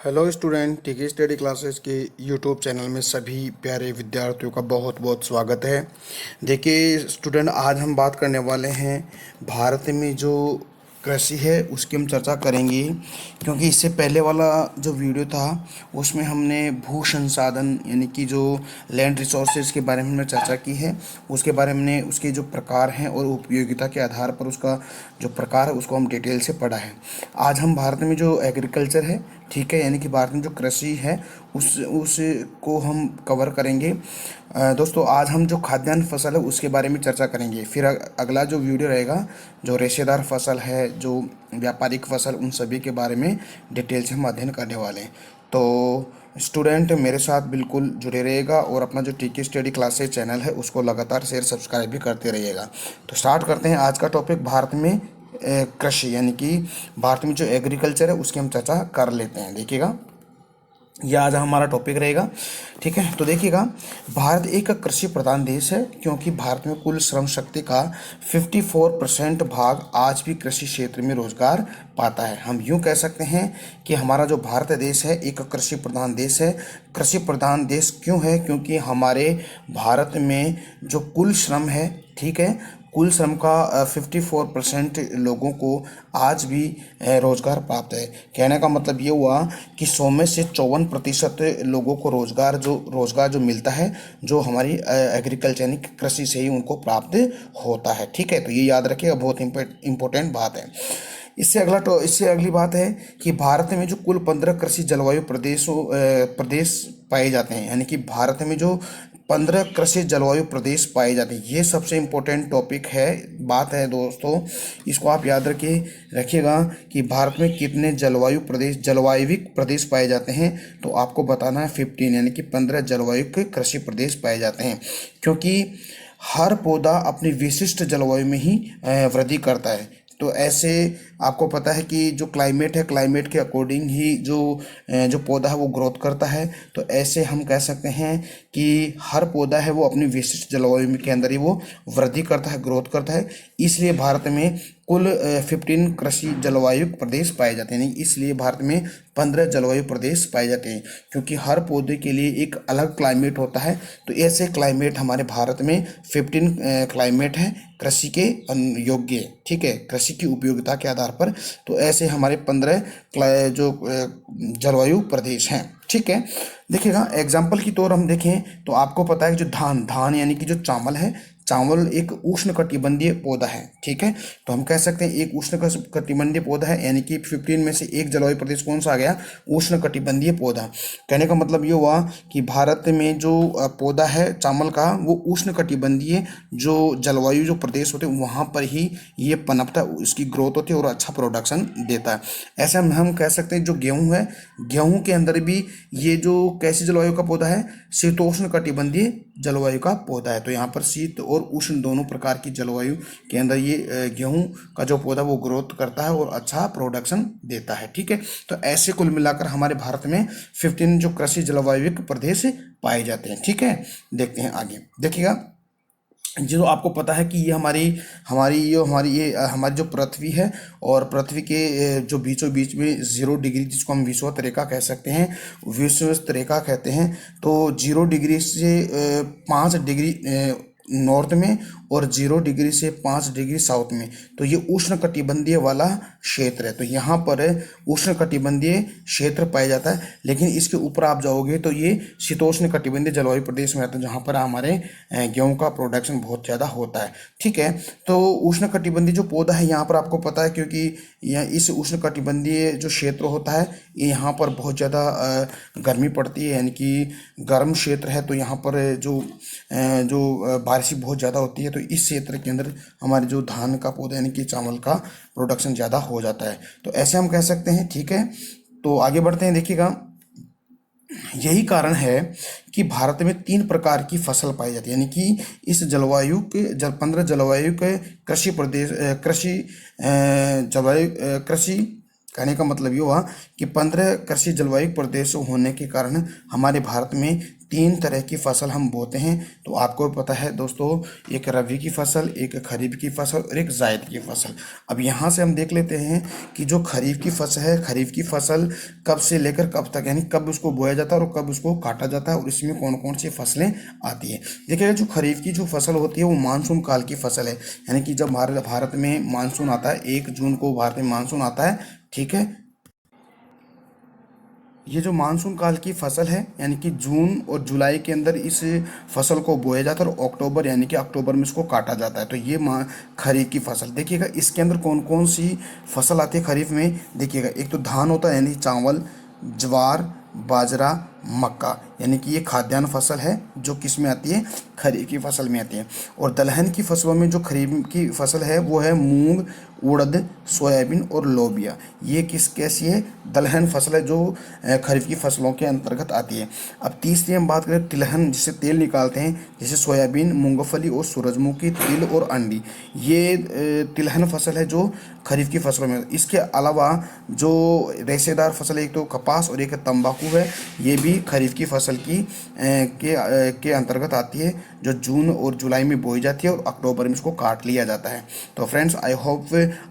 Hello student, टीके study classes के YouTube channel में सभी प्यारे विद्यार्थियों का बहुत बहुत स्वागत है। देखिए स्टूडेंट, आज हम बात करने वाले हैं भारत में जो कृषि है उसकी हम चर्चा करेंगे, क्योंकि इससे पहले वाला जो वीडियो था उसमें हमने भू संसाधन यानी कि जो लैंड रिसोर्सेज के बारे में हमने चर्चा की है। उसके बारे में हमने उसके जो प्रकार हैं और उपयोगिता के आधार पर उसका जो प्रकार है उसको हम डिटेल से पढ़ा है। आज हम भारत में जो एग्रीकल्चर है, ठीक है, यानी कि भारत में जो कृषि है उसको हम कवर करेंगे। दोस्तों, आज हम जो खाद्यान्न फसल है उसके बारे में चर्चा करेंगे। फिर अगला जो वीडियो रहेगा जो रेशेदार फसल है, जो व्यापारिक फसल, उन सभी के बारे में डिटेल से हम अध्ययन करने वाले हैं। तो स्टूडेंट मेरे साथ बिल्कुल जुड़े रहिएगा और अपना जो टीके स्टडी क्लासेस चैनल है उसको लगातार शेयर सब्सक्राइब भी करते रहिएगा। तो स्टार्ट करते हैं आज का टॉपिक, भारत में कृषि यानी कि भारत में जो एग्रीकल्चर है उसकी हम चर्चा कर लेते हैं। देखिएगा, यह आज हमारा टॉपिक रहेगा, ठीक है। तो देखिएगा, भारत एक कृषि प्रधान देश है, क्योंकि भारत में कुल श्रम शक्ति का 54% भाग आज भी कृषि क्षेत्र में रोजगार पाता है। हम यूँ कह सकते हैं कि हमारा जो भारत देश है एक कृषि प्रधान देश है। कृषि प्रधान देश क्यों है? क्योंकि हमारे भारत में जो कुल श्रम है, ठीक है, कुल श्रम का 54% लोगों को आज भी रोजगार प्राप्त है। कहने का मतलब ये हुआ कि 100 में से 54% लोगों को रोजगार जो मिलता है, जो हमारी एग्रीकल्चर यानी कि कृषि से ही उनको प्राप्त होता है, ठीक है। तो ये याद रखिएगा, बहुत इंपॉर्टेंट बात है। इससे अगली बात है कि भारत में जो कुल 15 कृषि जलवायु प्रदेश पाए जाते हैं, यानी कि भारत में जो 15 कृषि जलवायु प्रदेश पाए जाते हैं, ये सबसे इम्पोर्टेंट टॉपिक है, बात है दोस्तों। इसको आप याद रखिएगा कि भारत में कितने जलवायुविक प्रदेश पाए जाते हैं। तो आपको बताना है 15, यानी कि 15 जलवायु के कृषि प्रदेश पाए जाते हैं, क्योंकि हर पौधा अपनी विशिष्ट जलवायु में ही वृद्धि करता है। तो ऐसे आपको पता है कि जो क्लाइमेट है, क्लाइमेट के अकॉर्डिंग ही जो पौधा है वो ग्रोथ करता है। तो ऐसे हम कह सकते हैं कि हर पौधा है वो अपनी विशिष्ट जलवायु के अंदर ही वो वृद्धि करता है, ग्रोथ करता है। इसलिए भारत में कुल 15 कृषि जलवायु प्रदेश पाए जाते हैं। इसलिए भारत में 15 जलवायु प्रदेश पाए जाते हैं, क्योंकि हर पौधे के लिए एक अलग क्लाइमेट होता है। तो ऐसे क्लाइमेट हमारे भारत में 15 क्लाइमेट है कृषि के योग्य, ठीक है, कृषि की उपयोगिता के आधार पर। तो ऐसे हमारे 15 जो जलवायु प्रदेश हैं, ठीक है। देखिएगा, एग्जाम्पल की तौर हम देखें तो आपको पता है कि जो धान यानी कि जो चावल है, चावल एक उष्णकटिबंधीय पौधा है, ठीक है। तो हम कह सकते हैं एक उष्णकटिबंधीय पौधा है, यानी कि 15 में से एक जलवायु प्रदेश कौन सा आ गया? उष्णकटिबंधीय पौधा। कहने का मतलब ये हुआ कि भारत में जो पौधा है चावल का, वो उष्णकटिबंधीय जो जलवायु जो प्रदेश होते हैं वहाँ पर ही ये पनपता है, इसकी ग्रोथ होती है और अच्छा प्रोडक्शन देता है। ऐसे हम कह सकते हैं जो गेहूँ है, गेहूँ के अंदर भी ये जो कैसी जलवायु का पौधा है? शीतोष्ण कटिबंधीय जलवायु का पौधा है। तो यहाँ पर शीत और उष्ण दोनों प्रकार की जलवायु के अंदर ये गेहूं का जो पौधा वो ग्रोथ करता है और अच्छा प्रोडक्शन देता है, ठीक है। तो ऐसे कुल मिलाकर हमारे भारत में 15 जो कृषि जलवायु प्रदेश पाए जाते हैं, ठीक है। देखते हैं आगे। देखिएगा, जो आपको पता है कि ये हमारी जो पृथ्वी है, और पृथ्वी के जो बीचों बीच में 0 डिग्री, जिसको हम विषुवत रेखा कह सकते हैं, विषुवत रेखा कहते हैं। तो 0 डिग्री से 5 डिग्री नॉर्थ में और 0 डिग्री से 5 डिग्री साउथ में, तो ये उष्णकटिबंधीय वाला क्षेत्र है। तो यहाँ पर उष्णकटिबंधीय क्षेत्र पाया जाता है। लेकिन इसके ऊपर आप जाओगे तो ये शीतोष्ण कटिबंधीय जलवायु प्रदेश में आता है, जहाँ पर हमारे गेहूं का प्रोडक्शन बहुत ज़्यादा होता है, ठीक है। तो उष्णकटिबंधीय जो पौधा है यहाँ पर आपको पता है, क्योंकि इस उष्णकटिबंधीय जो क्षेत्र होता है यहाँ पर बहुत ज़्यादा गर्मी पड़ती है, यानी कि गर्म क्षेत्र है। तो यहाँ पर जो बारिश बहुत ज़्यादा होती है, तो इस क्षेत्र के अंदर हमारे जो धान का पौधा यानी कि चावल का प्रोडक्शन ज़्यादा हो जाता है। तो ऐसे हम कह सकते हैं, ठीक है। तो आगे बढ़ते हैं। देखिएगा, यही कारण है कि भारत में 3 प्रकार की फसल पाई जाती है, यानी कि इस 15 जलवायु के कृषि कहने का मतलब ये हुआ कि 15 कृषि जलवायु प्रदेश होने के कारण हमारे भारत में 3 तरह की फसल हम बोते हैं। तो आपको पता है दोस्तों, एक रबी की फसल, एक खरीफ की फसल और एक जायद की फसल। अब यहाँ से हम देख लेते हैं कि जो खरीफ की फसल है, खरीफ की फसल कब से लेकर कब तक, यानी कब उसको बोया जाता है और कब उसको काटा जाता है और इसमें कौन कौन सी फसलें आती है। देखिएगा, जो खरीफ की जो फसल होती है वो मानसून काल की फसल है, यानी कि जब भारत में मानसून आता है, 1 जून को भारत में मानसून आता है, ठीक है। ये जो मानसून काल की फसल है, यानी कि जून और जुलाई के अंदर इस फसल को बोया जाता है और अक्टूबर, यानी कि अक्टूबर में इसको काटा जाता है। तो ये खरीफ की फसल। देखिएगा इसके अंदर कौन कौन सी फसल आती है खरीफ में। देखिएगा, एक तो धान होता है, यानी चावल, ज्वार, बाजरा, मक्का, यानी कि ये खाद्यान्न फसल है जो किस में आती है, खरीफ की फसल में आती है। और दलहन की फसलों में जो खरीफ की फसल है वो है मूंग, उड़द, सोयाबीन और लोबिया। ये कैसी है, दलहन फसल है जो खरीफ की फसलों के अंतर्गत आती है। अब तीसरी हम बात करें तिलहन, जिससे तेल निकालते हैं, जैसे सोयाबीन, मूंगफली और सूरजमुखी, तिल और अंडी। ये तिलहन फसल है जो खरीफ की फसलों में। इसके अलावा जो रेशेदार फसल है, एक तो कपास और एक तंबाकू है, ये भी खरीफ की फसल के अंतर्गत आती है, जो जून और जुलाई में बोई जाती है और अक्टूबर में इसको काट लिया जाता है। तो फ्रेंड्स, आई होप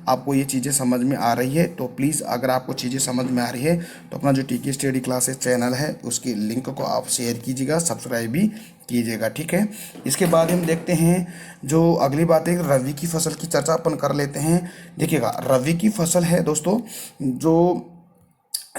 आपको ये चीज़ें समझ में आ रही है। तो प्लीज़ अगर आपको चीज़ें समझ में आ रही है तो अपना जो टीके स्टडी क्लासेस चैनल है उसकी लिंक को आप शेयर कीजिएगा, सब्सक्राइब भी कीजिएगा, ठीक है। इसके बाद हम देखते हैं जो अगली बात है, रबी की फसल की चर्चा अपन कर लेते हैं। देखिएगा, रबी की फसल है दोस्तों जो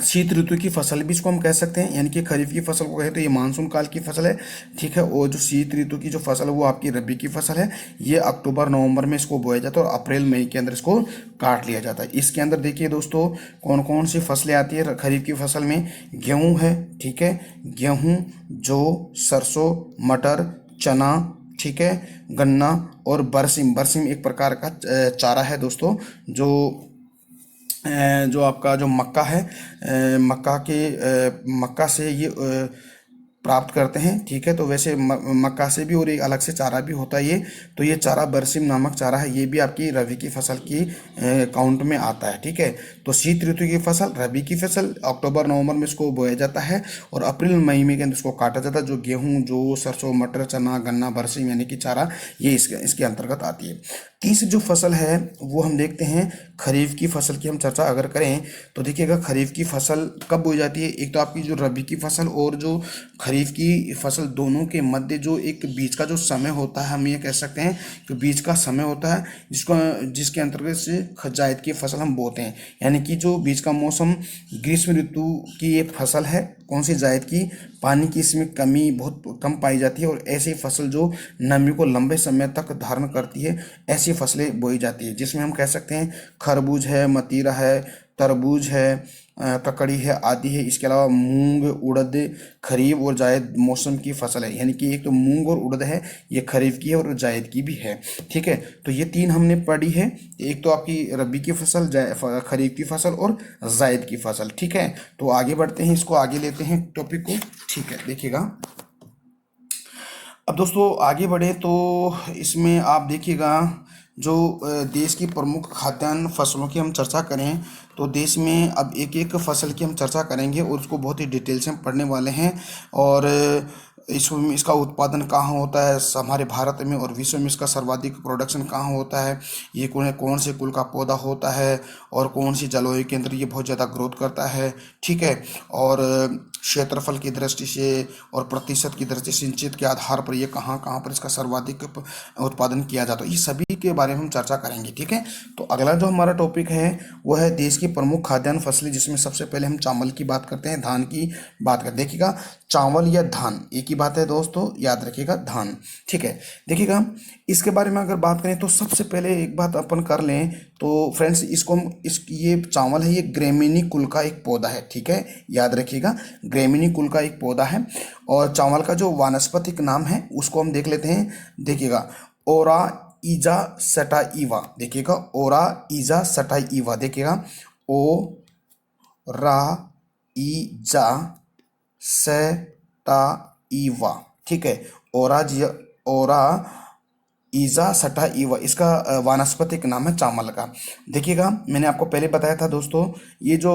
शीत ऋतु की फसल भी इसको हम कह सकते हैं, यानी कि खरीफ की फसल को कहें तो ये मानसून काल की फसल है, ठीक है। और जो शीत ऋतु की जो फसल है वो आपकी रबी की फसल है। ये अक्टूबर नवंबर में इसको बोया जाता है और अप्रैल मई के अंदर इसको काट लिया जाता है। इसके अंदर देखिए दोस्तों, कौन कौन सी फसलें आती है खरीफ की फसल में। गेहूँ है, ठीक है, गेहूँ, जौ, सरसों, मटर, चना, ठीक है, गन्ना और बरसिम। बरसिम एक प्रकार का चारा है दोस्तों, जो आपका जो मक्का है, मक्का से ये प्राप्त करते हैं, ठीक है। तो वैसे मक्का से भी और एक अलग से चारा भी होता है ये। तो ये चारा बरसिम नामक चारा है, ये भी आपकी रबी की फसल की काउंट में आता है, ठीक है। तो शीत ऋतु की फसल, रबी की फसल, अक्टूबर नवंबर में इसको बोया जाता है और अप्रैल मई में के अंदर इसको काटा जाता है। जो गेहूँ, जो सरसों, मटर, चना, गन्ना, बरसिम यानी कि चारा, ये इसके अंतर्गत आती है। तीसरी जो फसल है वो हम देखते हैं खरीफ की फसल की हम चर्चा अगर करें तो देखिएगा, खरीफ की फसल कब बोई जाती है। एक तो आपकी जो रबी की फसल और जो खरीफ की फसल, दोनों के मध्य जो एक बीच का जो समय होता है, हम ये कह सकते हैं कि बीच का समय होता है जिसके अंतर्गत से जायद की फसल हम बोते हैं। यानी कि जो बीच का मौसम, ग्रीष्म ऋतु की ये फसल है, कौन सी, जायद की। पानी की इसमें कमी बहुत कम पाई जाती है और ऐसी फसल जो नमी को लंबे समय तक धारण करती है, ऐसी फसलें बोई जाती है, जिसमें हम कह सकते हैं खरबूज है, मतीरा है, तरबूज है, ककड़ी है आदि है। इसके अलावा मूंग, उड़द, खरीफ और जायद मौसम की फसल है, यानी कि एक तो मूंग और उड़द है, ये खरीफ की है और जायद की भी है, ठीक है। तो ये 3 हमने पढ़ी है, एक तो आपकी रबी की फसल, खरीफ की फसल और जायद की फसल, ठीक है। तो आगे बढ़ते हैं, इसको आगे लेते हैं टॉपिक को, ठीक है। देखिएगा, अब दोस्तों आगे बढ़े तो इसमें आप देखिएगा, जो देश की प्रमुख खाद्यान्न फसलों की हम चर्चा करें तो देश में अब एक एक फसल की हम चर्चा करेंगे और उसको बहुत ही डिटेल से हम पढ़ने वाले हैं। और इसमें इसका उत्पादन कहाँ होता है हमारे भारत में, और विश्व में इसका सर्वाधिक प्रोडक्शन कहाँ होता है, ये कौन कौन से कुल का पौधा होता है और कौन सी जलवायु के अंदर ये बहुत ज़्यादा ग्रोथ करता है, ठीक है। और क्षेत्रफल की दृष्टि से और प्रतिशत की दृष्टि से, सिंचित के आधार पर ये कहाँ कहाँ पर इसका सर्वाधिक उत्पादन किया जाता है, ये सभी के बारे में हम चर्चा करेंगे, ठीक है। तो अगला जो हमारा टॉपिक है वो है देश की प्रमुख खाद्यान्न फसलें, जिसमें सबसे पहले हम चावल की बात करते हैं, धान की बात करते हैं। देखिएगा, चावल या धान एक ही बात है दोस्तों, याद रखिएगा, धान, ठीक है। देखिएगा, इसके बारे में अगर बात करें तो सबसे पहले एक बात अपन कर लें तो फ्रेंड्स, इसको हम ये चावल है, ये ग्रेमिनी कुल का एक पौधा है, ठीक है, याद रखिएगा, ग्रेमिनी कुल का एक पौधा है। और चावल का जो वानस्पतिक नाम है उसको हम देख लेते हैं। देखिएगा, ओरा ईजा सटाइवा, देखिएगा, ओरा ईजा सटाइवा, देखिएगा, ओ रा ईजा सटाइवा, ठीक है। ओरा ईजा सटा ईवा, इसका वानस्पतिक नाम है चावल का। देखिएगा, मैंने आपको पहले बताया था दोस्तों, ये जो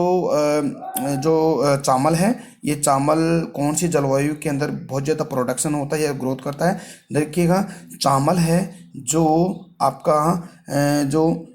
चावल है, ये चावल कौन सी जलवायु के अंदर बहुत ज़्यादा प्रोडक्शन होता है या ग्रोथ करता है। देखिएगा, चावल है जो आपका जो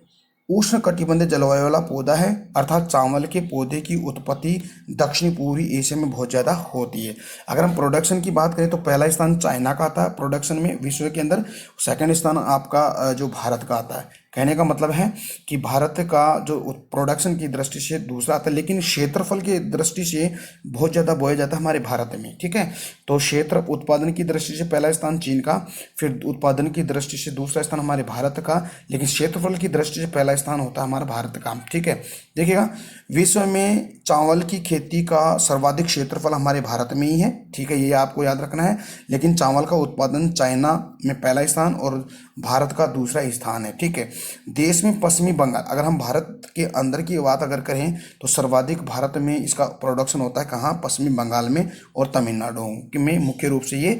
उष्ण कटिबंधीय जलवायु वाला पौधा है, अर्थात चावल के पौधे की उत्पत्ति दक्षिण पूर्वी एशिया में बहुत ज़्यादा होती है। अगर हम प्रोडक्शन की बात करें तो पहला स्थान चाइना का आता है प्रोडक्शन में विश्व के अंदर, सेकंड स्थान आपका जो भारत का आता है। कहने का मतलब है कि भारत का जो प्रोडक्शन की दृष्टि से दूसरा आता है, लेकिन क्षेत्रफल की दृष्टि से बहुत ज़्यादा बोया जाता है हमारे भारत में, ठीक है। तो क्षेत्र उत्पादन की दृष्टि से पहला स्थान चीन का, फिर उत्पादन की दृष्टि से दूसरा स्थान हमारे भारत का, लेकिन क्षेत्रफल की दृष्टि से पहला स्थान होता है हमारा भारत का, ठीक है। देखिएगा, विश्व में चावल की खेती का सर्वाधिक क्षेत्रफल हमारे भारत में ही है, ठीक है, ये आपको याद रखना है। लेकिन चावल का उत्पादन चाइना में पहला स्थान और भारत का दूसरा स्थान है, ठीक है। देश में पश्चिमी बंगाल, अगर हम भारत के अंदर की बात अगर करें तो सर्वाधिक भारत में इसका प्रोडक्शन होता है कहाँ, पश्चिमी बंगाल में और तमिलनाडु में। मुख्य रूप से ये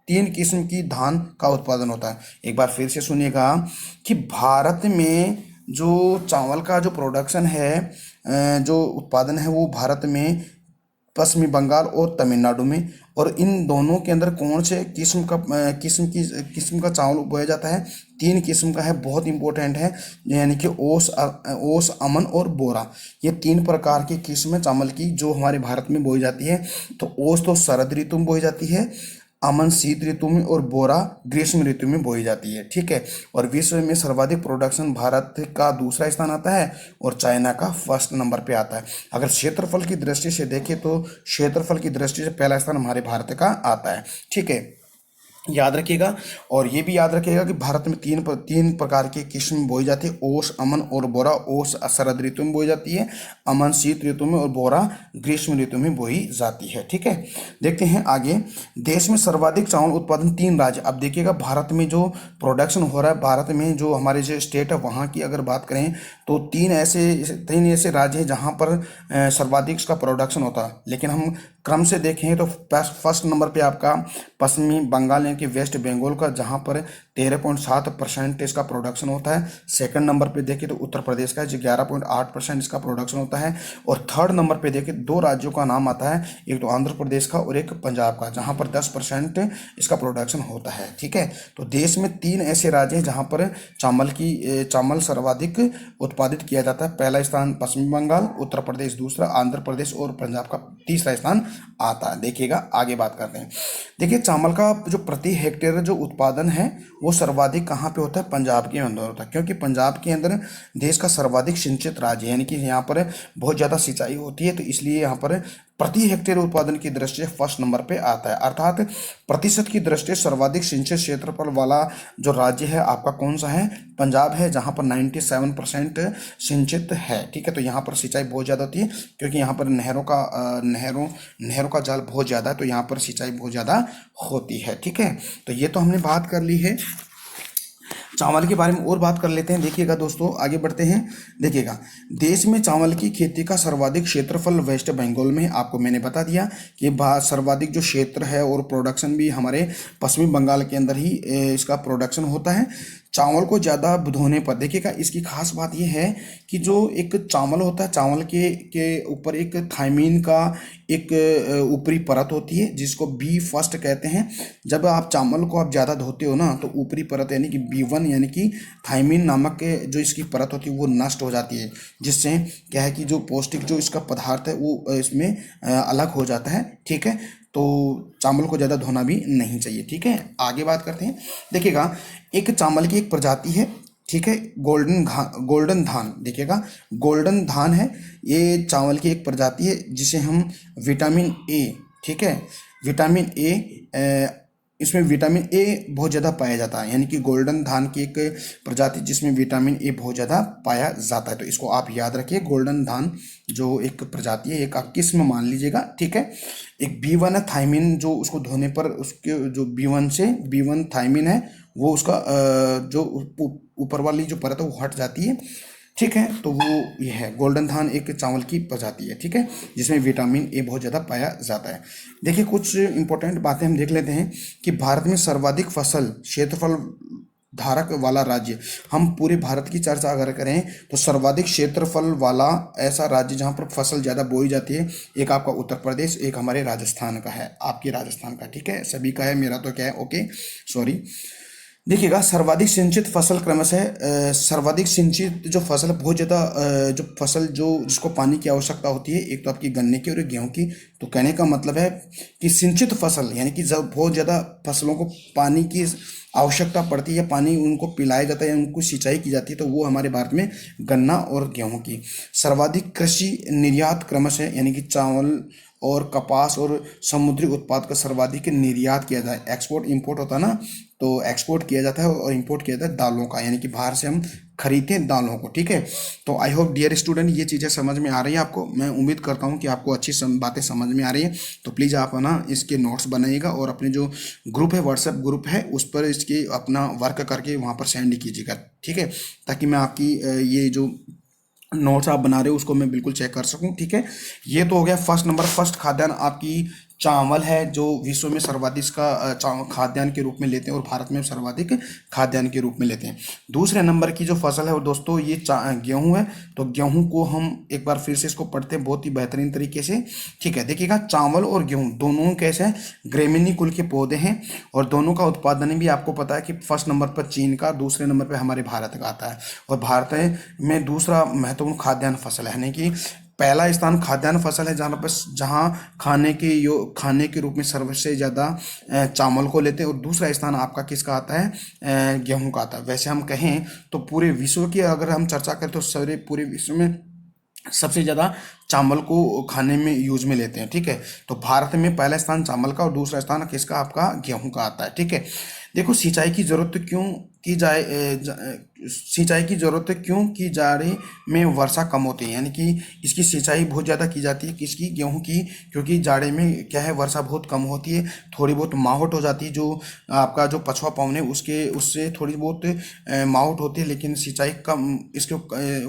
तीन किस्म की धान का उत्पादन होता है। एक बार फिर से सुनिएगा कि भारत में जो चावल का जो प्रोडक्शन है, जो उत्पादन है, वो भारत में पश्चिमी बंगाल और तमिलनाडु में, और इन दोनों के अंदर कौन से किस्म का चावल बोया जाता है, तीन किस्म का है, बहुत इंपॉर्टेंट है, यानी कि ओस, अमन और बोरा। ये तीन प्रकार की किस्म है चावल की जो हमारे भारत में बोई जाती है। तो ओस तो शरद ऋतु में बोई जाती है, अमन शीत ऋतु में और बोरा ग्रीष्म ऋतु में बोई जाती है, ठीक है। और विश्व में सर्वाधिक प्रोडक्शन भारत का दूसरा स्थान आता है और चाइना का फर्स्ट नंबर पे आता है। अगर क्षेत्रफल की दृष्टि से देखें तो क्षेत्रफल की दृष्टि से पहला स्थान हमारे भारत का आता है, ठीक है, याद रखिएगा। और ये भी याद रखिएगा कि भारत में तीन प्रकार की किस्म बोई जाती है, ओस, अमन और बोरा। ओस शरद ऋतु में बोई जाती है, अमन शीत ऋतु में और बोरा ग्रीष्म ऋतु में बोई जाती है, ठीक है। देखते हैं आगे, देश में सर्वाधिक चावल उत्पादन तीन राज्य। अब देखिएगा, भारत में जो प्रोडक्शन हो रहा है, भारत में जो हमारे जो स्टेट है वहाँ की अगर बात करें तो तीन ऐसे राज्य हैं जहाँ पर सर्वाधिक इसका प्रोडक्शन होता है। लेकिन हम क्रम से देखें तो फर्स्ट नंबर पे आपका पश्चिमी बंगाल यानी कि वेस्ट बंगाल का, जहाँ पर 13.7% इसका प्रोडक्शन होता है। सेकंड नंबर पे देखें तो उत्तर प्रदेश का जो 11.8% इसका प्रोडक्शन होता है। और थर्ड नंबर पे देखें दो राज्यों का नाम आता है, एक तो आंध्र प्रदेश का और एक पंजाब का, जहाँ पर 10% इसका प्रोडक्शन होता है, ठीक है। तो देश में तीन ऐसे राज्य हैं जहाँ पर चावल सर्वाधिक उत्पादित किया जाता है। पहला स्थान पश्चिमी बंगाल, उत्तर प्रदेश दूसरा, आंध्र प्रदेश और पंजाब का तीसरा स्थान आता है। देखिएगा, आगे बात करते हैं। देखिए, चावल का जो प्रति हेक्टेयर जो उत्पादन है वो सर्वाधिक कहाँ पे होता है, पंजाब के अंदर होता है, क्योंकि पंजाब के अंदर देश का सर्वाधिक सिंचित राज्य है, यानी कि यहाँ पर बहुत ज़्यादा सिंचाई होती है, तो इसलिए यहाँ पर प्रति हेक्टेयर उत्पादन की दृष्टि से फर्स्ट नंबर पे आता है। अर्थात प्रतिशत की दृष्टि से सर्वाधिक सिंचित क्षेत्रफल वाला जो राज्य है आपका कौन सा है, पंजाब है, जहाँ पर 97% सिंचित है, ठीक है। तो यहाँ पर सिंचाई बहुत ज़्यादा होती है क्योंकि यहाँ पर नहरों का जाल बहुत ज़्यादा है, तो यहाँ पर सिंचाई बहुत ज़्यादा होती है, ठीक है। तो ये तो हमने बात कर ली है चावल के बारे में, और बात कर लेते हैं। देखिएगा दोस्तों, आगे बढ़ते हैं। देखिएगा, देश में चावल की खेती का सर्वाधिक क्षेत्रफल वेस्ट बंगाल में, आपको मैंने बता दिया कि सर्वाधिक जो क्षेत्र है और प्रोडक्शन भी हमारे पश्चिमी बंगाल के अंदर ही इसका प्रोडक्शन होता है। चावल को ज़्यादा धोने पर, देखिएगा, इसकी खास बात यह है कि जो एक चावल होता है, चावल के ऊपर एक थाइमीन का एक ऊपरी परत होती है जिसको बी फर्स्ट कहते हैं। जब आप चावल को आप ज़्यादा धोते हो ना तो ऊपरी परत यानी कि B1 यानी कि थाइमीन नामक जो इसकी परत होती है वो नष्ट हो जाती है, जिससे क्या है कि जो पौष्टिक जो इसका पदार्थ है वो इसमें अलग हो जाता है, ठीक है। तो चावल को ज़्यादा धोना भी नहीं चाहिए, ठीक है। आगे बात करते हैं। देखिएगा, एक चावल की एक प्रजाति है, ठीक है, गोल्डन धान। देखिएगा, गोल्डन धान है, ये चावल की एक प्रजाति है जिसे हम विटामिन ए, ठीक है, विटामिन ए इसमें विटामिन ए बहुत ज़्यादा पाया जाता है, यानी कि गोल्डन धान की एक प्रजाति जिसमें विटामिन ए बहुत ज़्यादा पाया जाता है। तो इसको आप याद रखिए, गोल्डन धान जो एक प्रजाति है, एक आप किस्म मान लीजिएगा, ठीक है। एक B1 है थाइमिन, जो उसको धोने पर उसके जो B1 थाइमिन है वो उसका जो ऊपर वाली जो परत है वो हट जाती है। ठीक है। तो वो ये है, गोल्डन धान एक चावल की प्रजाति है, ठीक है, जिसमें विटामिन ए बहुत ज़्यादा पाया जाता है। देखिए कुछ इंपॉर्टेंट बातें हम देख लेते हैं कि भारत में सर्वाधिक फसल क्षेत्रफल धारक वाला राज्य, हम पूरे भारत की चर्चा अगर करें तो सर्वाधिक क्षेत्रफल वाला ऐसा राज्य जहाँ पर फसल ज़्यादा बोई जाती है, एक आपका उत्तर प्रदेश, एक हमारे राजस्थान का है, आपके राजस्थान का, ठीक है, सभी का है, मेरा तो क्या है, ओके सॉरी। देखिएगा सर्वाधिक सिंचित फसल क्रमशः सर्वाधिक सिंचित जो फसल है, बहुत ज़्यादा जो फसल जो जिसको पानी की आवश्यकता होती है, एक तो आपकी गन्ने की और एक गेहूं की। तो कहने का मतलब है कि सिंचित फसल यानी कि जब बहुत ज़्यादा फसलों को पानी की आवश्यकता पड़ती है, पानी उनको पिलाया जाता है या उनको सिंचाई की जाती है, तो वो हमारे भारत में गन्ना और गेहूं की। सर्वाधिक कृषि निर्यात क्रमशः यानी कि चावल और कपास और समुद्री उत्पाद का सर्वाधिक निर्यात किया जाए, एक्सपोर्ट इंपोर्ट होता है ना, तो एक्सपोर्ट किया जाता है और इंपोर्ट किया जाता है दालों का, यानी कि बाहर से हम खरीदते हैं दालों को, ठीक है। तो आई होप डियर स्टूडेंट ये चीज़ें समझ में आ रही है आपको, मैं उम्मीद करता हूँ कि आपको अच्छी बातें समझ में आ रही हैं। तो प्लीज़ आप ना इसके नोट्स बनाइएगा और अपने जो ग्रुप है, व्हाट्सएप ग्रुप है, उस पर इसके अपना वर्क करके वहाँ पर सेंड कीजिएगा, ठीक है, ताकि मैं आपकी ये जो नोट्स आप बना रहे हो उसको मैं बिल्कुल चेक कर सकूं, ठीक है। ये तो हो गया फर्स्ट नंबर, फर्स्ट खाद्यान्न आपकी चावल है, जो विश्व में सर्वाधिक का खाद्यान्न के रूप में लेते हैं और भारत में सर्वाधिक खाद्यान्न के रूप में लेते हैं। दूसरे नंबर की जो फसल है वो दोस्तों ये गेहूं है। तो गेहूं को हम एक बार फिर से इसको पढ़ते हैं बहुत ही बेहतरीन तरीके से, ठीक है। देखिएगा चावल और गेहूं दोनों कैसे हैं, ग्रेमिनी कुल के पौधे हैं और दोनों का उत्पादन भी आपको पता है कि फर्स्ट नंबर पर चीन का, दूसरे नंबर पर हमारे भारत का आता है। और भारत में दूसरा महत्वपूर्ण खाद्यान्न फसल है, यानी कि पहला स्थान खाद्यान्न फसल है जहाँ पर खाने के रूप में सबसे ज़्यादा चावल को लेते हैं, और दूसरा स्थान आपका किसका आता है, गेहूं का आता है। वैसे हम कहें तो पूरे विश्व की अगर हम चर्चा करें तो सारे पूरे विश्व में सबसे ज़्यादा चावल को खाने में यूज में लेते हैं, ठीक है। तो भारत में पहला स्थान चावल का और दूसरा स्थान किसका, आपका गेहूं का आता है, ठीक है। देखो सिंचाई की जरूरत क्यों की जाए सिंचाई की ज़रूरत क्यों की जाड़े में वर्षा कम होती है, यानी कि इसकी सिंचाई बहुत ज़्यादा की जाती है, किसकी, गेहूं की, क्योंकि जाड़े में क्या है वर्षा बहुत कम होती है, थोड़ी बहुत माहुट हो जाती है, जो आपका जो पछुआ पवन है उसके उससे थोड़ी बहुत माहुट होती है, लेकिन सिंचाई कम इसको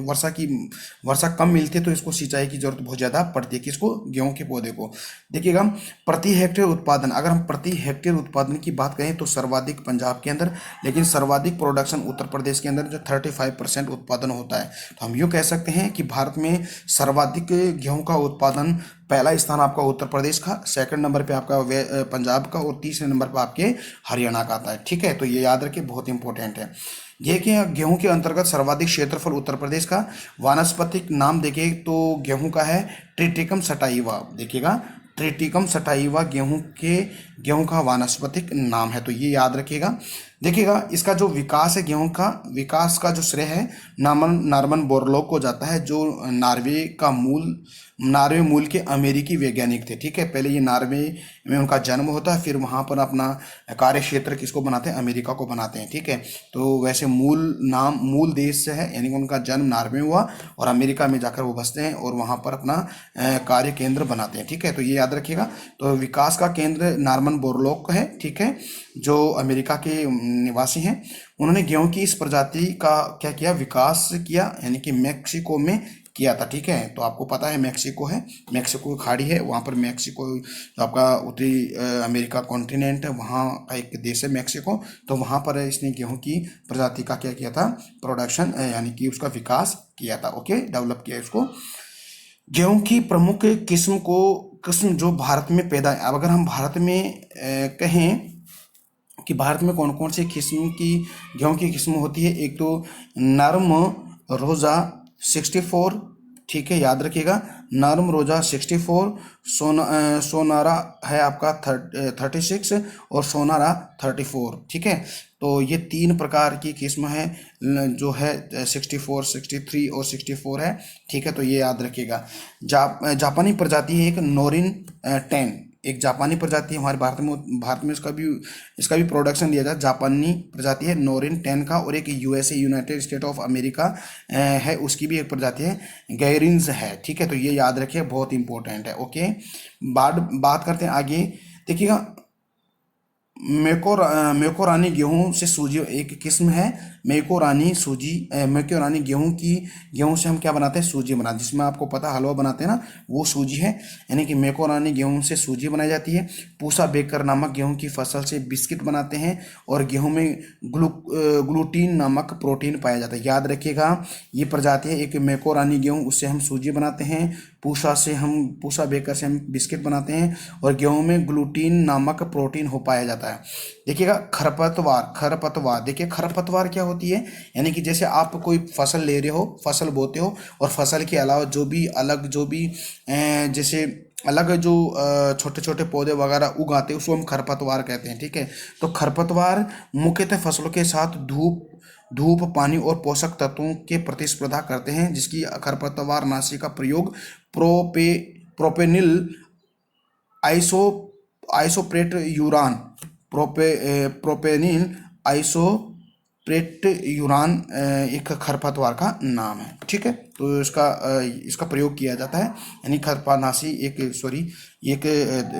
वर्षा कम मिलती है, तो इसको सिंचाई की जरूरत बहुत ज़्यादा पड़ती है, किसको, गेहूं के पौधे को। देखिएगा प्रति हेक्टेयर उत्पादन, अगर हम प्रति हेक्टेयर उत्पादन की बात करें तो सर्वाधिक पंजाब के अंदर, लेकिन सर्वाधिक प्रोडक्शन उत्तर प्रदेश के अंदर जो 35% उत्पादन होता है। तो हम यूँ कह सकते हैं कि भारत में सर्वाधिक गेहूं का उत्पादन, पहला स्थान आपका उत्तर प्रदेश का, सेकंड नंबर पे आपका पंजाब का, और तीसरे नंबर पे आपके हरियाणा का आता है, ठीक है। तो ये याद रखिए, बहुत इंपॉर्टेंट है ये कि गेहूं के अंतर्गत सर्वाधिक क्षेत्रफल उत्तर प्रदेश का। वानस्पतिक नाम देखिए तो गेहूं का है ट्रिटिकम सटाइवा, देखिएगा ट्रिटिकम सटाइवा गेहूं का वानस्पतिक नाम है, तो ये याद रखिएगा। देखिएगा इसका जो विकास है, गेहूं का विकास का जो श्रेय है नॉर्मन बोरलॉग को जाता है, जो नार्वे मूल के अमेरिकी वैज्ञानिक थे, ठीक है। पहले ये नार्वे में उनका जन्म होता है, फिर वहाँ पर अपना कार्य क्षेत्र किसको बनाते हैं, अमेरिका को बनाते हैं, ठीक है। तो वैसे मूल देश से है, यानी कि उनका जन्म नार्वे में हुआ और अमेरिका में जाकर वो बसते हैं और वहाँ पर अपना कार्य केंद्र बनाते हैं, ठीक है। तो ये याद रखिएगा। तो विकास का केंद्र नॉर्मन बोरलॉग है, ठीक है, जो अमेरिका के निवासी हैं। उन्होंने गेहूं की इस प्रजाति का क्या किया, विकास किया, यानी कि मैक्सिको में किया था, ठीक है। तो आपको पता है मैक्सिको है, मैक्सिको खाड़ी है, वहाँ पर मैक्सिको जो आपका उत्तरी अमेरिका कॉन्टिनेंट है, वहाँ का एक देश है मैक्सिको। तो वहाँ पर इसने गेहूं की प्रजाति का क्या किया था, प्रोडक्शन यानी कि उसका विकास किया था, ओके, डेवलप किया इसको। गेहूं की प्रमुख किस्म जो भारत में पैदा है, अब अगर हम भारत में कहें कि भारत में कौन कौन सी किस्म की गेहूं की किस्म होती है, एक तो नर्म रोजा 64, ठीक है, याद रखिएगा, नर्म रोजा 64, सोनारा है आपका 36 और सोनारा 34, ठीक है। तो ये 3 प्रकार की किस्म है, जो है 64, 63 और 64 है, ठीक है। तो ये याद रखिएगा। जापानी प्रजाति है एक नोरिन 10, एक जापानी प्रजाति है हमारे भारत में इसका भी प्रोडक्शन दिया जाता है। जापानी प्रजाति है नोरिन 10 का, और एक USA United state of America है, उसकी भी एक प्रजाति है गैरिन्स है, ठीक है। तो ये याद रखिए, बहुत इंपॉर्टेंट है, ओके। बात करते हैं आगे। देखिएगा मेकोरानी गेहूं से सूजी एक किस्म है। मेकोरानी गेहूं से हम क्या बनाते हैं, सूजी बनाते हैं, जिसमें आपको पता है हलवा बनाते हैं ना, वो सूजी है। यानी कि मेकोरानी गेहूं से सूजी बनाई जाती है। पूसा बेकर नामक गेहूं की फसल से बिस्किट बनाते हैं। और गेहूं में ग्लूटीन नामक प्रोटीन पाया जाता है। याद रखिएगा, ये प्रजाति है एक मेकोरानी गेहूं, उससे हम सूजी बनाते हैं। पूसा बेकर से हम बिस्किट बनाते हैं। और गेहूं में ग्लूटीन नामक प्रोटीन हो पाया जाता है। देखिएगा, खरपतवार देखिए, खरपतवार क्या होती है। यानी कि जैसे आप कोई फसल ले रहे हो, फसल बोते हो, और फसल के अलावा जो भी जैसे अलग जो छोटे छोटे पौधे वगैरह उगाते हैं, उसको हम खरपतवार कहते हैं। ठीक है, तो खरपतवार मुख्यतः फसलों के साथ धूप, पानी और पोषक तत्वों के प्रतिस्पर्धा करते हैं, जिसकी खरपतवार नाशी का प्रयोग प्रोपेनिल आइसो आइसोप्रेट यूरान प्रोपेनिल आइसोप्रेट यूरान एक खरपतवार का नाम है। ठीक है, तो इसका प्रयोग किया जाता है। यानी खरपातनाशी एक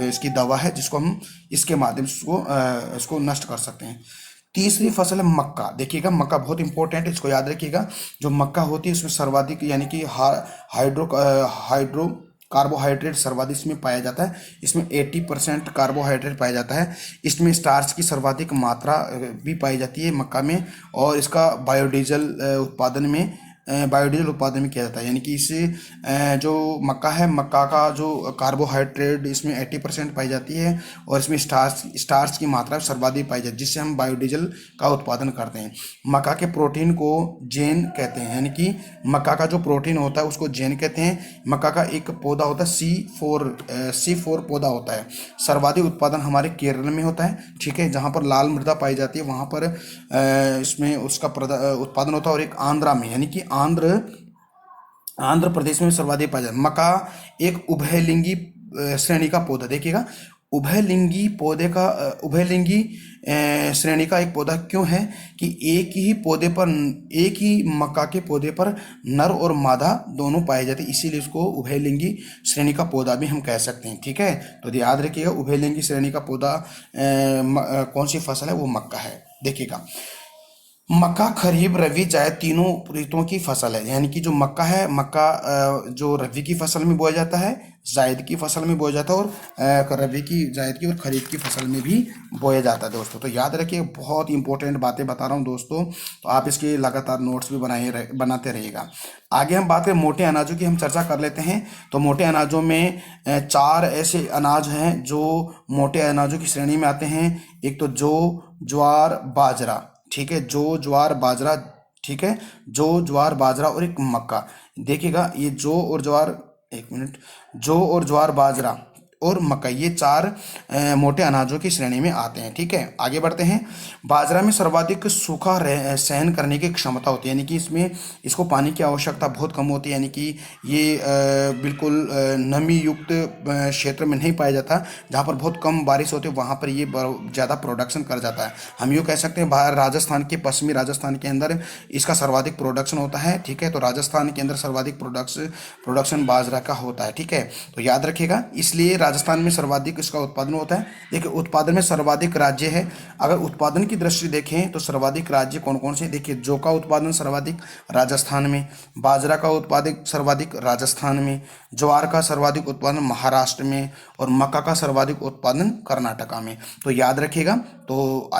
इसकी दवा है, जिसको हम इसके माध्यम से इसको नष्ट कर सकते हैं। तीसरी फसल है मक्का। देखिएगा, मक्का बहुत इंपॉर्टेंट है, इसको याद रखिएगा। जो मक्का होती है, उसमें सर्वाधिक यानी कि हाइड्रो कार्बोहाइड्रेट सर्वाधिक इसमें पाया जाता है। इसमें 80% कार्बोहाइड्रेट पाया जाता है। इसमें स्टार्च की सर्वाधिक मात्रा भी पाई जाती है मक्का में। और इसका बायोडीजल उत्पादन में किया जाता है। यानी कि इससे जो मक्का है, मक्का का जो कार्बोहाइड्रेट इसमें 80% पाई जाती है। और इसमें स्टार्च की मात्रा सर्वाधिक पाई जाती है, जिससे हम बायोडीजल का उत्पादन करते हैं। मक्का के प्रोटीन को जेन कहते हैं। यानी कि मक्का का जो प्रोटीन होता है, उसको जेन कहते हैं। मक्का का एक पौधा होता है C4 पौधा होता है। सर्वाधिक उत्पादन हमारे केरल में होता है। ठीक है, जहाँ पर लाल मृदा पाई जाती है, वहाँ पर इसमें उसका उत्पादन होता है। और एक आंध्रा में, यानी कि आंध्र प्रदेश में सर्वाधिक पाया जाता है। मक्का एक उभयलिंगी श्रेणी का पौधा। देखिएगा, उभयलिंगी श्रेणी का एक पौधा क्यों है कि एक ही मक्का के पौधे पर नर और मादा दोनों पाए जाते हैं, इसीलिए इसको उभयलिंगी श्रेणी का पौधा भी हम कह सकते हैं। ठीक है, तो याद रखिएगा, उभयलिंगी श्रेणी का पौधा कौन सी फसल है, वो मक्का है। देखिएगा, मक्का खरीफ रबी जायद तीनों ऋतुओं की फसल है। यानी कि जो मक्का है, जो रबी की फसल में बोया जाता है, जायद की फसल में बोया जाता है, और रबी की, जायद की और खरीफ की फसल में भी बोया जाता है दोस्तों। तो याद रखिए, बहुत इंपॉर्टेंट बातें बता रहा हूँ दोस्तों, तो आप इसके लगातार नोट्स भी बनाते रहिएगा। आगे हम बात करें मोटे अनाजों की, हम चर्चा कर लेते हैं। तो मोटे अनाजों में 4 ऐसे अनाज हैं जो मोटे अनाजों की श्रेणी में आते हैं। एक तो ज्वार, बाजरा। ठीक है, ज्वार बाजरा। ठीक है, ज्वार बाजरा और एक मक्का। देखिएगा, ये जौ और ज्वार बाजरा और मक्का, ये 4 मोटे अनाजों की श्रेणी में आते हैं। ठीक है, आगे बढ़ते हैं। बाजरा में सर्वाधिक सूखा सहन करने की क्षमता होती है। यानी कि इसको पानी की आवश्यकता बहुत कम होती है। यानी कि ये बिल्कुल नमी युक्त क्षेत्र में नहीं पाया जाता। जहाँ पर बहुत कम बारिश होती है, वहाँ पर ये ज़्यादा प्रोडक्शन कर जाता है। हम यूँ कह सकते हैं, पश्चिमी राजस्थान के अंदर इसका सर्वाधिक प्रोडक्शन होता है। ठीक है, तो राजस्थान के अंदर सर्वाधिक प्रोडक्शन बाजरा का होता है। ठीक है, तो याद रखिएगा, इसलिए राजस्थान में सर्वाधिक इसका उत्पादन होता है। देखिए, उत्पादन में सर्वाधिक राज्य है। अगर उत्पादन की दृष्टि देखें तो सर्वाधिक राज्य कौन कौन से, देखिए, जौ का उत्पादन सर्वाधिक राजस्थान में, बाजरा का उत्पादन सर्वाधिक राजस्थान में, ज्वार का सर्वाधिक उत्पादन महाराष्ट्र में, और मक्का का सर्वाधिक उत्पादन कर्नाटका में। तो याद रखिएगा। तो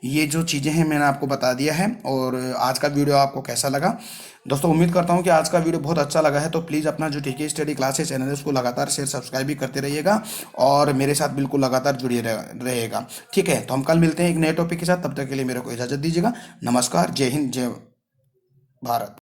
ये जो चीज़ें हैं मैंने आपको बता दिया है। और आज का वीडियो आपको कैसा लगा दोस्तों, उम्मीद करता हूं कि आज का वीडियो बहुत अच्छा लगा है। तो प्लीज़ अपना जो TK स्टडी क्लासेस चैनल है, उसको लगातार शेयर सब्सक्राइब भी करते रहिएगा, और मेरे साथ बिल्कुल लगातार जुड़े रहेगा। ठीक है, तो हम कल मिलते हैं एक नए टॉपिक के साथ। तब तक के लिए मेरे को इजाज़त दीजिएगा। नमस्कार, जय हिंद, जय भारत।